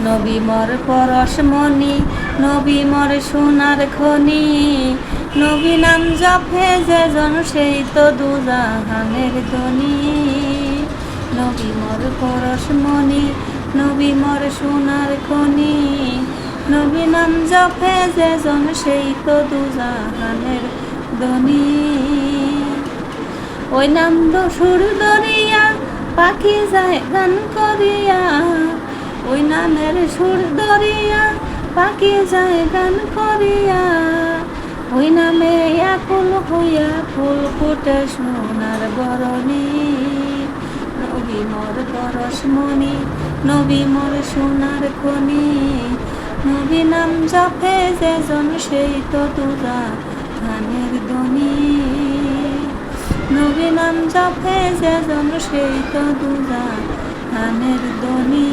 নবী মোর পরশমণি, নবী মোর সোনার খনি, নবী নাম জপে যেজন সেই তো দুজাহানের ধনী। নবী মোর পরশমণি, নবী মোর সোনার খনি, নবী নাম জপে যেজন সেই তো দুজাহানের ধনী। ওই নাম সুর দরিয়া পাখি যায় গান করিয়া, ওই নামের সুর দরিয়া পাখি যায় গান করিয়া, ওই নামে আকুল হইয়া ফুল ফুটে সোনার বরণী। নবী মোর পরশমণি, নবী মোর সোনার খনি, নবী নাম জপে যেজন সেই তো দুজাহানের ধনী। নবী নাম জপে যেজন সেই তো দুজাহানের ধনী।